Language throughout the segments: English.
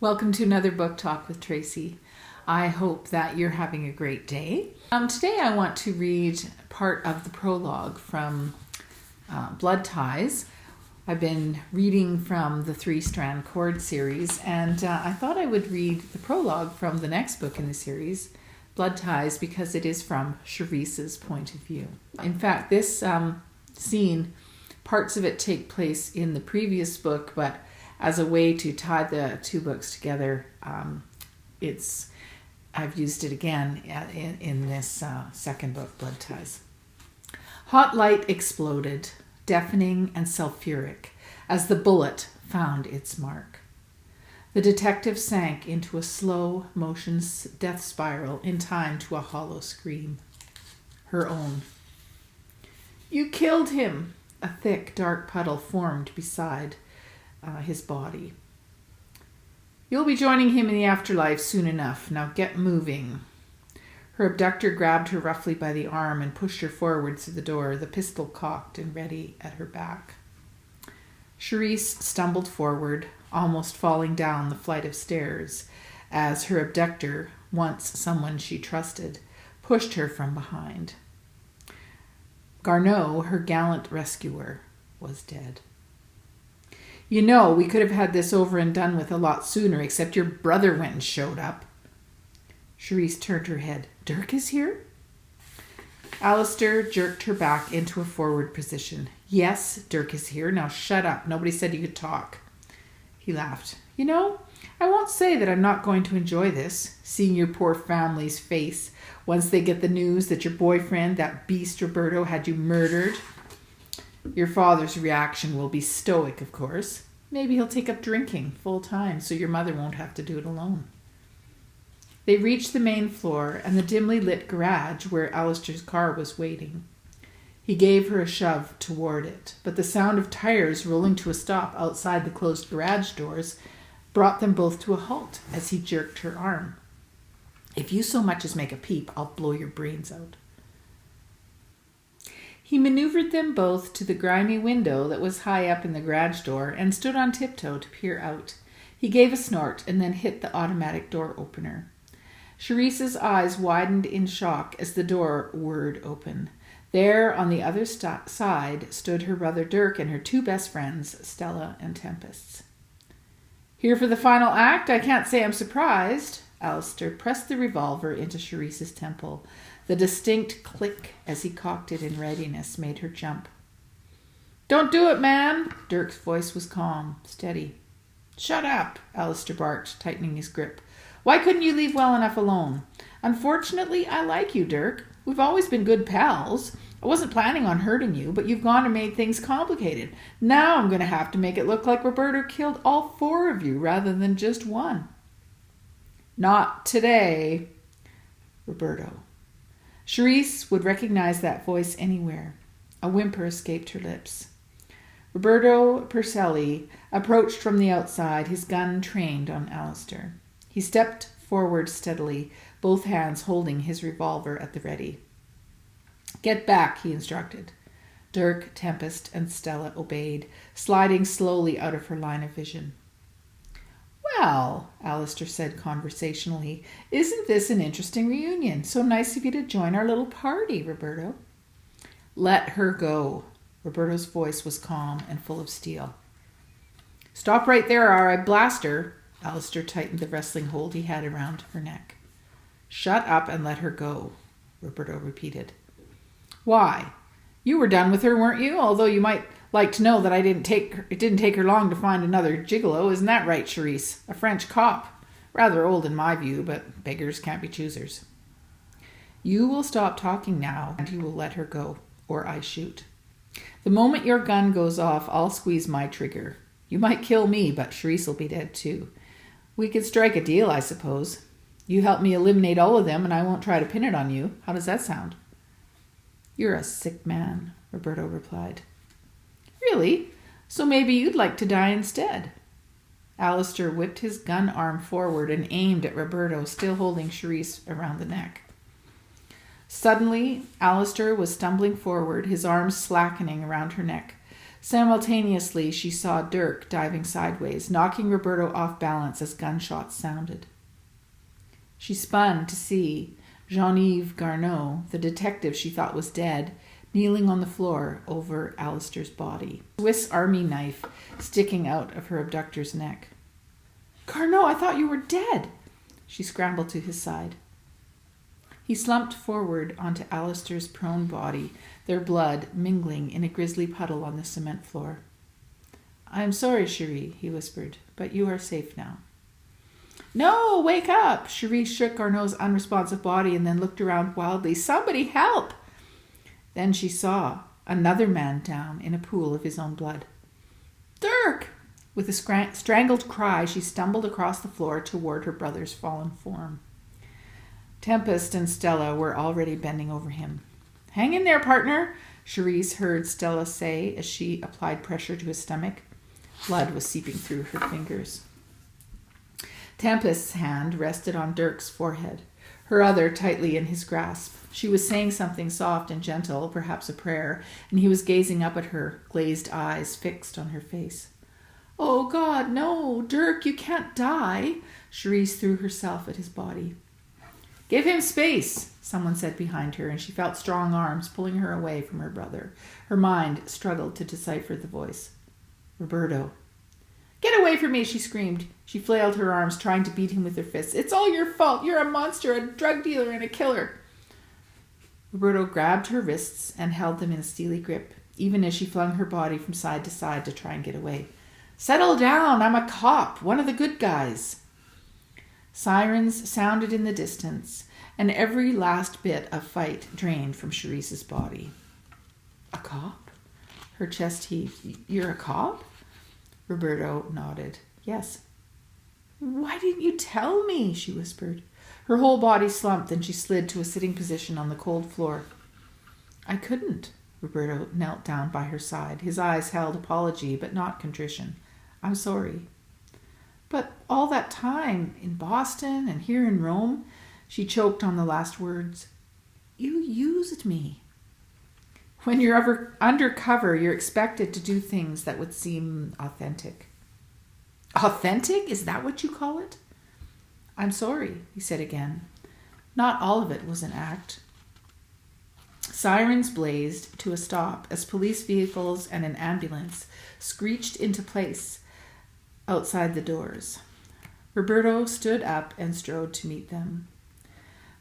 Welcome to another book talk with Tracy. I hope that you're having a great day. Today I want to read part of the prologue from Blood Ties. I've been reading from the Three Strand Cord series, and I thought I would read the prologue from the next book in the series, Blood Ties, because it is from Cherise's point of view. In fact, this scene, parts of it take place in the previous book, but as a way to tie the two books together, I've used it again in this second book, Blood Ties. Hot light exploded, deafening and sulfuric, as the bullet found its mark. The detective sank into a slow motion death spiral in time to a hollow scream. Her own. "You killed him!" A thick, dark puddle formed beside his body. "You'll be joining him in the afterlife soon enough. Now get moving." Her abductor grabbed her roughly by the arm and pushed her forward to the door, the pistol cocked and ready at her back. Cherise stumbled forward, almost falling down the flight of stairs, as her abductor, once someone she trusted, pushed her from behind. Garneau, her gallant rescuer, was dead. "You know, we could have had this over and done with a lot sooner, except your brother went and showed up." Cherise turned her head. "Dirk is here?" Alistair jerked her back into a forward position. "Yes, Dirk is here. Now shut up. Nobody said you could talk." He laughed. "You know, I won't say that I'm not going to enjoy this, seeing your poor family's face once they get the news that your boyfriend, that beast Roberto, had you murdered. Your father's reaction will be stoic, of course. Maybe he'll take up drinking full time so your mother won't have to do it alone." They reached the main floor and the dimly lit garage where Alistair's car was waiting. He gave her a shove toward it, but the sound of tires rolling to a stop outside the closed garage doors brought them both to a halt as he jerked her arm. "If you so much as make a peep, I'll blow your brains out." He maneuvered them both to the grimy window that was high up in the garage door and stood on tiptoe to peer out. He gave a snort and then hit the automatic door opener. Cherise's eyes widened in shock as the door whirred open. There, on the other side, stood her brother Dirk and her two best friends, Stella and Tempest. "Here for the final act? I can't say I'm surprised." Alistair pressed the revolver into Cherise's temple. The distinct click as he cocked it in readiness made her jump. "Don't do it, man!" Dirk's voice was calm, steady. "Shut up!" Alistair barked, tightening his grip. "Why couldn't you leave well enough alone? Unfortunately, I like you, Dirk. We've always been good pals. I wasn't planning on hurting you, but you've gone and made things complicated. Now I'm going to have to make it look like Roberto killed all four of you rather than just one." "Not today." Roberto. Cherise would recognize that voice anywhere. A whimper escaped her lips. Roberto Perselli approached from the outside, his gun trained on Alistair. He stepped forward steadily, both hands holding his revolver at the ready. "Get back," he instructed. Dirk, Tempest, and Stella obeyed, sliding slowly out of her line of vision. "Well," Alistair said conversationally, "isn't this an interesting reunion? So nice of you to join our little party, Roberto." "Let her go." Roberto's voice was calm and full of steel. "Stop right there or I blast her." Alistair tightened the wrestling hold he had around her neck. "Shut up and let her go," Roberto repeated. "Why? You were done with her, weren't you? Although you might like to know that it didn't take her long to find another gigolo. Isn't that right, Cherise? A French cop. Rather old in my view, but beggars can't be choosers." "You will stop talking now, and you will let her go, or I shoot. The moment your gun goes off, I'll squeeze my trigger. You might kill me, but Cherise will be dead too. We could strike a deal, I suppose. You help me eliminate all of them, and I won't try to pin it on you. How does that sound?" "You're a sick man," Roberto replied. "Really? So maybe you'd like to die instead." Alistair whipped his gun arm forward and aimed at Roberto, still holding Cherise around the neck. Suddenly, Alistair was stumbling forward, his arms slackening around her neck. Simultaneously, she saw Dirk diving sideways, knocking Roberto off balance as gunshots sounded. She spun to see Jean-Yves Garneau, the detective she thought was dead, kneeling on the floor over Alistair's body, Swiss Army knife sticking out of her abductor's neck. "Garneau, I thought you were dead." She scrambled to his side. He slumped forward onto Alistair's prone body, their blood mingling in a grisly puddle on the cement floor. "I am sorry, Cherie," he whispered, "but you are safe now." "No, wake up!" Cherie shook Garneau's unresponsive body and then looked around wildly. "Somebody help!" Then she saw another man down in a pool of his own blood. "Dirk!" With a strangled cry, she stumbled across the floor toward her brother's fallen form. Tempest and Stella were already bending over him. "Hang in there, partner," Cherise heard Stella say as she applied pressure to his stomach. Blood was seeping through her fingers. Tempest's hand rested on Dirk's forehead, her other tightly in his grasp. She was saying something soft and gentle, perhaps a prayer, and he was gazing up at her, glazed eyes fixed on her face. "Oh, God, no! Dirk, you can't die!" Cherise threw herself at his body. "Give him space," someone said behind her, and she felt strong arms pulling her away from her brother. Her mind struggled to decipher the voice. Roberto. "Get away from me," she screamed. She flailed her arms, trying to beat him with her fists. "It's all your fault. You're a monster, a drug dealer, and a killer." Roberto grabbed her wrists and held them in a steely grip, even as she flung her body from side to side to try and get away. "Settle down. I'm a cop, one of the good guys." Sirens sounded in the distance, and every last bit of fight drained from Cherise's body. "A cop?" Her chest heaved. "You're a cop?" Roberto nodded. "Yes." "Why didn't you tell me?" she whispered. Her whole body slumped, and she slid to a sitting position on the cold floor. "I couldn't." Roberto knelt down by her side. His eyes held apology, but not contrition. "I'm sorry." "But all that time in Boston and here in Rome," she choked on the last words. "You used me." When you're undercover, you're expected to do things that would seem authentic. "Authentic? Is that what you call it?" "I'm sorry," he said again. Not all of it was an act. Sirens blazed to a stop as police vehicles and an ambulance screeched into place outside the doors. Roberto stood up and strode to meet them.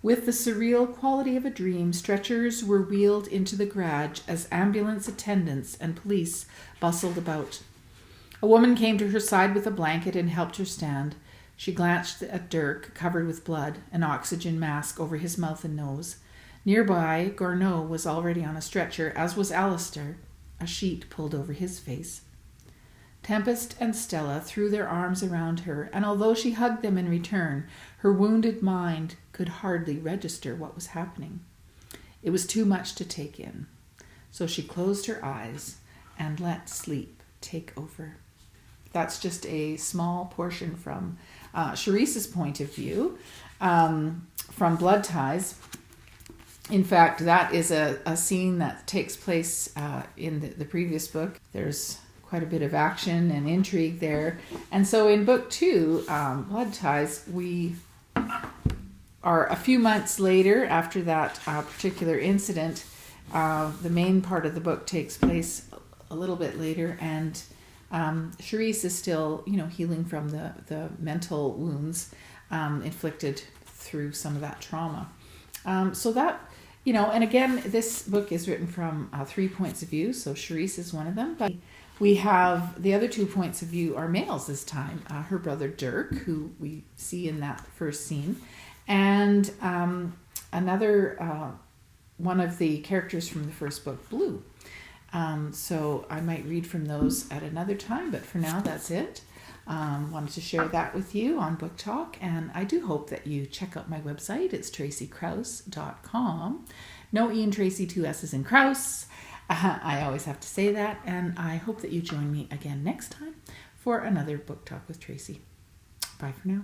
With the surreal quality of a dream, stretchers were wheeled into the garage as ambulance attendants and police bustled about. A woman came to her side with a blanket and helped her stand. She glanced at Dirk, covered with blood, an oxygen mask over his mouth and nose. Nearby, Garneau was already on a stretcher, as was Alistair, a sheet pulled over his face. Tempest and Stella threw their arms around her, and although she hugged them in return, her wounded mind could hardly register what was happening. It was too much to take in, so she closed her eyes and let sleep take over. That's just a small portion from Cherise's point of view, from Blood Ties. In fact, that is a scene that takes place in the previous book. There's quite a bit of action and intrigue there. And so in book 2, Blood Ties, we are a few months later after that particular incident. The main part of the book takes place a little bit later, and Cherise is still, healing from the mental wounds inflicted through some of that trauma. So that, and again, this book is written from 3 points of view, so Cherise is one of them. But we have the other 2 points of view are males this time. Her brother Dirk, who we see in that first scene, and another one of the characters from the first book, Blue. So I might read from those at another time, but for now, that's it. Wanted to share that with you on Book Talk, and I do hope that you check out my website. It's tracykrause.com. No E and Tracy, 2 S's in Krause. I always have to say that, and I hope that you join me again next time for another Book Talk with Tracy. Bye for now.